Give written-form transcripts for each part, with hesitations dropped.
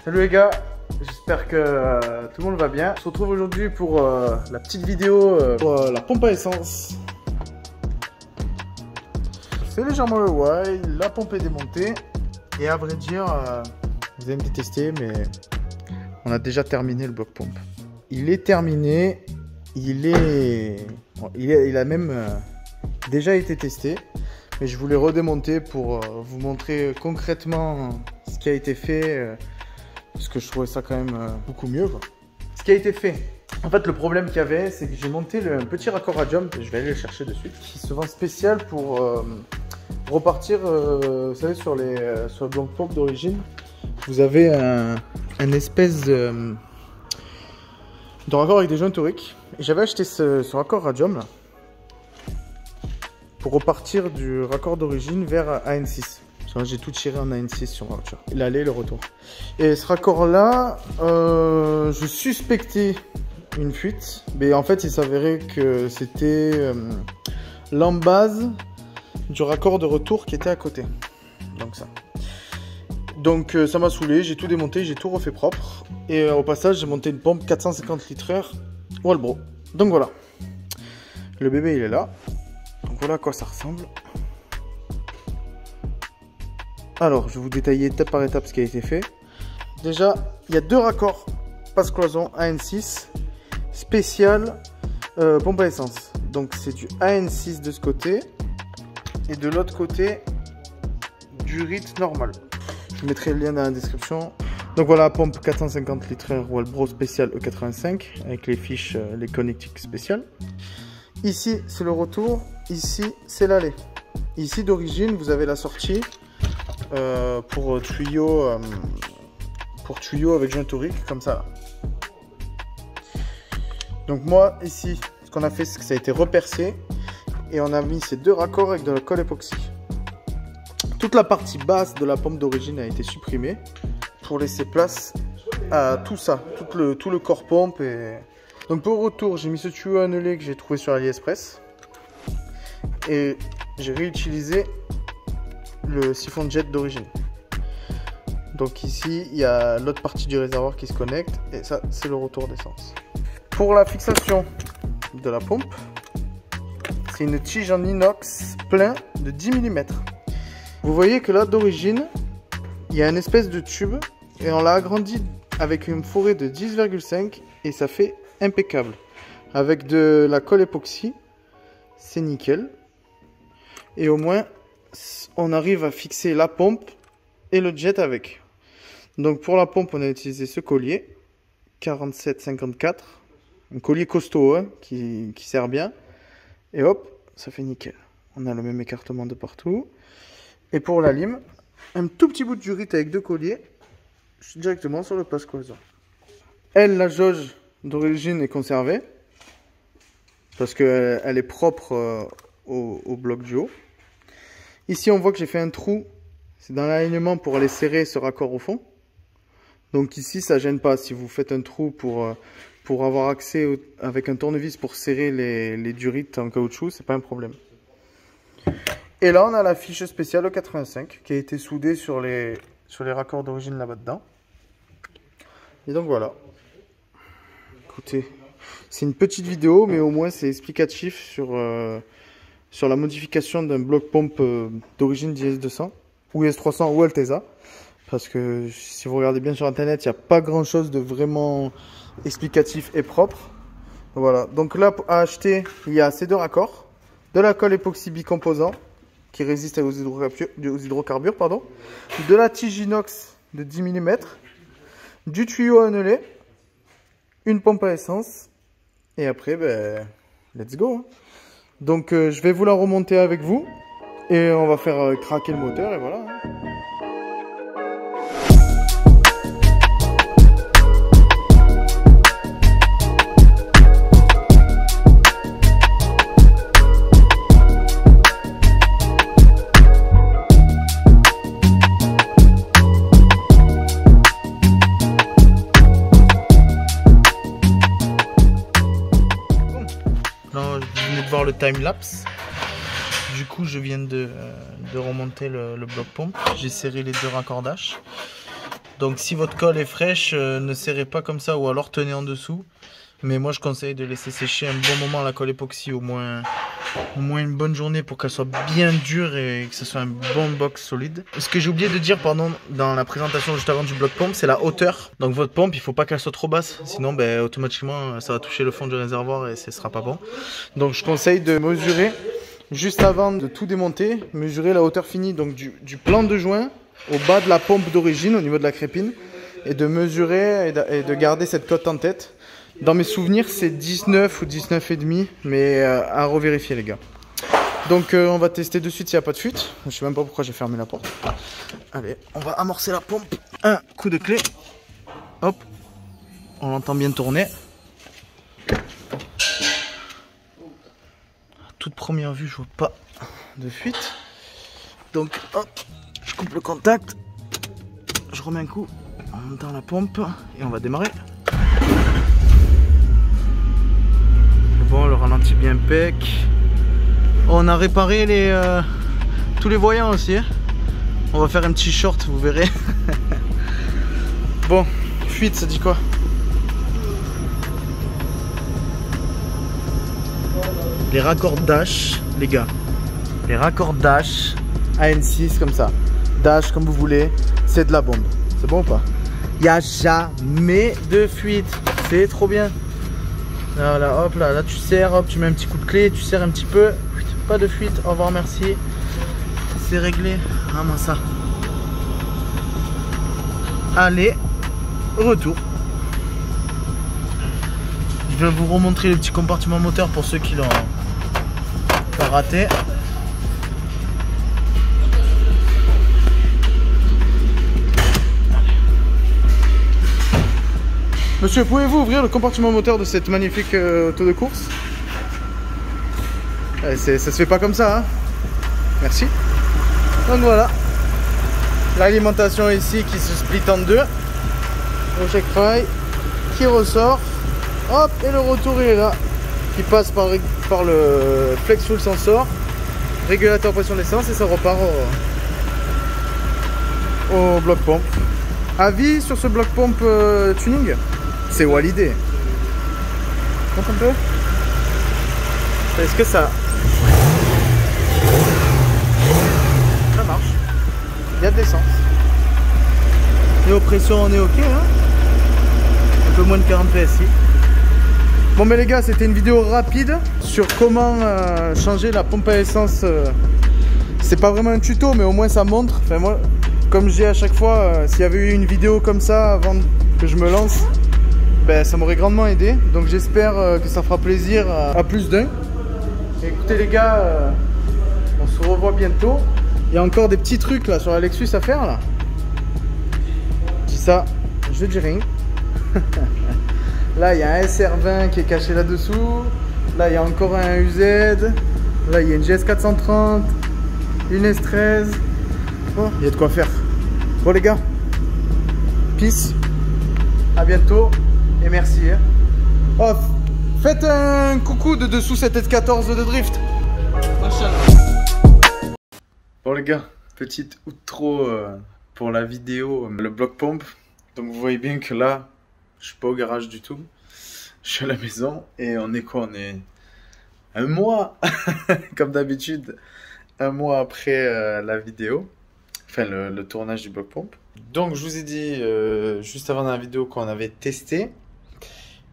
Salut les gars, j'espère que tout le monde va bien. On se retrouve aujourd'hui pour la petite vidéo pour la pompe à essence. C'est légèrement le why, la pompe est démontée. Et à vrai dire, vous allez me détester, mais on a déjà terminé le bloc pompe. Il est terminé, il a même déjà été testé. Mais je voulais redémonter pour vous montrer concrètement ce qui a été fait. Parce que je trouvais ça quand même beaucoup mieux, quoi. Ce qui a été fait. En fait, le problème qu'il y avait, c'est que j'ai monté un petit raccord radium, je vais aller le chercher de suite, qui se vend spécial pour repartir, vous savez, sur le bloc pompe d'origine. Vous avez un espèce de raccord avec des joints toriques. Et j'avais acheté ce raccord radium là, pour repartir du raccord d'origine vers AN6. J'ai tout tiré en AN6 sur ma voiture. L'aller et le retour. Et ce raccord là, je suspectais une fuite. Mais en fait, il s'avérait que c'était l'embase du raccord de retour qui était à côté. Donc ça. Donc ça m'a saoulé. J'ai tout démonté, j'ai tout refait propre. Et au passage, j'ai monté une pompe 450 litres Walbro. Donc voilà. Le bébé, il est là. Donc voilà à quoi ça ressemble. Alors, je vais vous détailler étape par étape ce qui a été fait. Déjà, il y a deux raccords passe-cloison AN6 spécial pompe à essence. Donc, c'est du AN6 de ce côté et de l'autre côté du RIT normal. Je mettrai le lien dans la description. Donc voilà, pompe 450 litres Walbro spécial E85 avec les fiches, les connectiques spéciales. Ici, c'est le retour. Ici, c'est l'aller. Ici, d'origine, vous avez la sortie. Pour tuyau avec joint torique comme ça. Donc moi ici ce qu'on a fait, c'est que ça a été repercé et on a mis ces deux raccords avec de la colle époxy. Toute la partie basse de la pompe d'origine a été supprimée pour laisser place à tout ça, tout le corps pompe. Donc pour le retour, j'ai mis ce tuyau annelé que j'ai trouvé sur AliExpress et j'ai réutilisé le siphon de jet d'origine. Donc ici il y a l'autre partie du réservoir qui se connecte et ça c'est le retour d'essence. Pour la fixation de la pompe, c'est une tige en inox plein de 10 mm. Vous voyez que là d'origine il y a une espèce de tube et on l'a agrandi avec une forêt de 10,5 et ça fait impeccable. Avec de la colle époxy, c'est nickel. Et au moins on arrive à fixer la pompe et le jet avec. Donc pour la pompe, on a utilisé ce collier 47-54, un collier costaud hein, qui sert bien. Et hop, ça fait nickel. On a le même écartement de partout. Et pour la lime, un tout petit bout de durite avec deux colliers, directement sur le passe-cloison. Elle, la jauge d'origine est conservée parce qu'elle est propre au bloc du haut. Ici, on voit que j'ai fait un trou. C'est dans l'alignement pour aller serrer ce raccord au fond. Donc ici, ça gêne pas. Si vous faites un trou pour avoir accès avec un tournevis pour serrer les durites en caoutchouc, c'est pas un problème. Et là, on a la fiche spéciale 85 qui a été soudée sur les raccords d'origine là-bas dedans. Et donc voilà. Écoutez, c'est une petite vidéo, mais au moins c'est explicatif sur la modification d'un bloc pompe d'origine d'IS200 ou IS300 ou Alteza. Parce que si vous regardez bien sur internet, il n'y a pas grand chose de vraiment explicatif et propre. Voilà, donc là à acheter, il y a ces deux raccords, de la colle époxy bicomposant qui résiste aux hydrocarbures, pardon, de la tige inox de 10 mm, du tuyau annelé, une pompe à essence et après, ben, let's go. Donc je vais vous la remonter avec vous et on va faire craquer le moteur et voilà. Là, vous venez de voir le time-lapse. Du coup, je viens de remonter le bloc pompe. J'ai serré les deux raccordages. Donc si votre colle est fraîche, ne serrez pas comme ça ou alors tenez en dessous. Mais moi je conseille de laisser sécher un bon moment la colle époxy, au moins une bonne journée pour qu'elle soit bien dure et que ce soit un bon box solide. Ce que j'ai oublié de dire dans la présentation juste avant du bloc pompe, c'est la hauteur. Donc votre pompe, il ne faut pas qu'elle soit trop basse, sinon automatiquement ça va toucher le fond du réservoir et ce ne sera pas bon. Donc je conseille de mesurer juste avant de tout démonter, mesurer la hauteur finie donc du plan de joint au bas de la pompe d'origine au niveau de la crépine et de mesurer et de garder cette cote en tête. Dans mes souvenirs c'est 19 ou 19,5 mais à revérifier les gars. Donc on va tester de suite s'il n'y a pas de fuite. Je sais même pas pourquoi j'ai fermé la porte. Allez, on va amorcer la pompe. Un coup de clé. Hop. On l'entend bien tourner. À toute première vue je vois pas de fuite. Donc hop. Je coupe le contact, je remets un coup en montant la pompe et on va démarrer. Bon, le ralenti bien pec. On a réparé tous les voyants aussi. On va faire un petit short, vous verrez. Bon, fuite, ça dit quoi? Les raccordages, les gars. Les raccordages AN6 comme ça. Dash comme vous voulez, c'est de la bombe. C'est bon ou pas? Il n'y a jamais de fuite. C'est trop bien. Voilà, hop là, tu serres, hop, tu mets un petit coup de clé, tu serres un petit peu. Pas de fuite, au revoir, merci. C'est réglé. Vraiment ça. Allez, retour. Je vais vous remontrer le petit compartiment moteur pour ceux qui l'ont pas raté. Monsieur, pouvez-vous ouvrir le compartiment moteur de cette magnifique auto de course? Ça se fait pas comme ça, hein. Merci. Donc voilà. L'alimentation ici qui se split en deux. Le check fry qui ressort. Hop, et le retour il est là. Qui passe par le flex full sensor. Régulateur pression d'essence et ça repart au bloc pompe. Avis sur ce bloc pompe tuning? C'est Walidé. Monte un peu. Est-ce que ça marche? Il y a de l'essence. Et aux pressions on est ok, hein. Un peu moins de 40 PSI. Bon mais les gars, c'était une vidéo rapide sur comment changer la pompe à essence. C'est pas vraiment un tuto mais au moins ça montre. Enfin moi, comme je dis à chaque fois, s'il y avait eu une vidéo comme ça avant que je me lance, ça m'aurait grandement aidé. Donc j'espère que ça fera plaisir à plus d'un. Écoutez les gars, on se revoit bientôt. Il y a encore des petits trucs là sur la Lexus à faire là. Je dis ça, je dis rien. Là il y a un SR20 qui est caché là-dessous. Là il y a encore un UZ. Là il y a une GS430. Une S13. Bon, il y a de quoi faire. Bon les gars, peace. À bientôt. Et merci. Oh, faites un coucou de dessous cette S14 de drift. Bon les gars, petite outro pour la vidéo, le bloc pompe. Donc vous voyez bien que là, je suis pas au garage du tout. Je suis à la maison et on est quoi? On est un mois, comme d'habitude, un mois après la vidéo. Enfin le tournage du bloc pompe. Donc je vous ai dit juste avant dans la vidéo qu'on avait testé.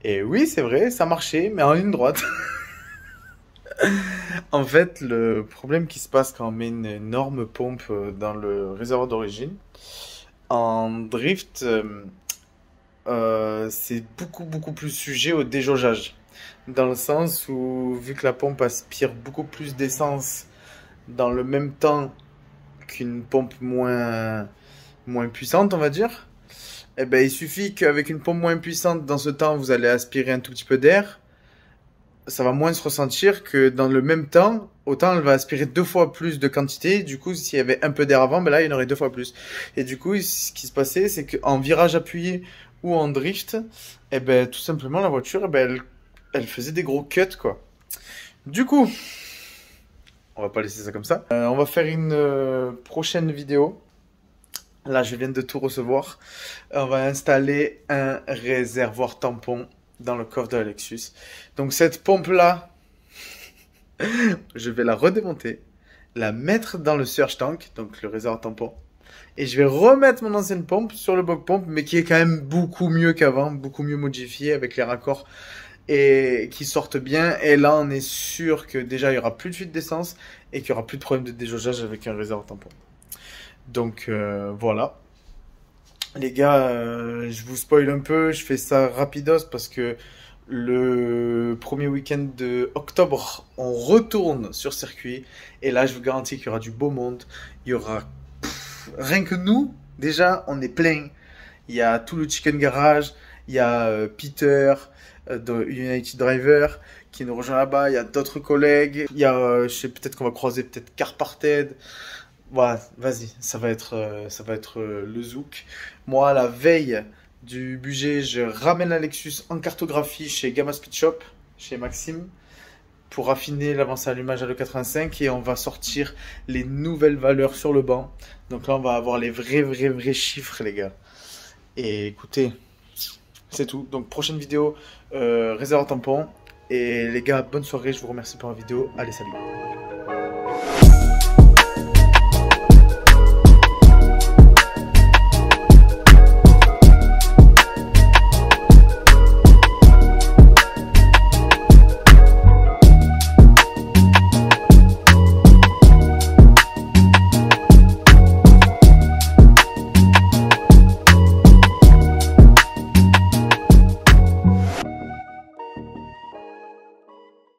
Et oui, c'est vrai, ça marchait, mais en ligne droite. En fait, le problème qui se passe quand on met une énorme pompe dans le réservoir d'origine, en drift, c'est beaucoup plus sujet au déjaugeage. Dans le sens où, vu que la pompe aspire beaucoup plus d'essence dans le même temps qu'une pompe moins puissante, on va dire, eh ben, il suffit qu'avec une pompe moins puissante, dans ce temps, vous allez aspirer un tout petit peu d'air. Ça va moins se ressentir que dans le même temps, autant elle va aspirer 2 fois plus de quantité. Du coup, s'il y avait un peu d'air avant, ben là, il y en aurait 2 fois plus. Et du coup, ce qui se passait, c'est qu'en virage appuyé ou en drift, eh ben, tout simplement, la voiture, eh ben, elle faisait des gros cuts, quoi. Du coup, on va pas laisser ça comme ça. On va faire une prochaine vidéo. Là, je viens de tout recevoir. On va installer un réservoir tampon dans le coffre de la Lexus. Donc cette pompe-là, je vais la redémonter, la mettre dans le surge tank, donc le réservoir tampon. Et je vais remettre mon ancienne pompe sur le bloc pompe, mais qui est quand même beaucoup mieux qu'avant, beaucoup mieux modifié avec les raccords et qui sortent bien. Et là, on est sûr que déjà, il y aura plus de fuite d'essence et qu'il y aura plus de problème de déjaugeage avec un réservoir tampon. Donc voilà. Les gars, je vous spoil un peu, je fais ça rapidos parce que le premier week-end de octobre, on retourne sur circuit. Et là, je vous garantis qu'il y aura du beau monde. Il y aura... rien que nous, déjà, on est plein. Il y a tout le Chicken Garage, il y a Peter de United Driver qui nous rejoint là-bas. Il y a d'autres collègues. Il y a, je sais, peut-être qu'on va croiser peut-être Carparted. Voilà, vas-y, ça va être le zouk. Moi, la veille du budget, je ramène la Lexus en cartographie chez Gamma Speed Shop, chez Maxime, pour affiner l'avancée allumage à l'E85 et on va sortir les nouvelles valeurs sur le banc. Donc là, on va avoir les vrais chiffres, les gars. Et écoutez, c'est tout. Donc prochaine vidéo, réservoir tampon. Et les gars, bonne soirée, je vous remercie pour la vidéo. Allez, salut.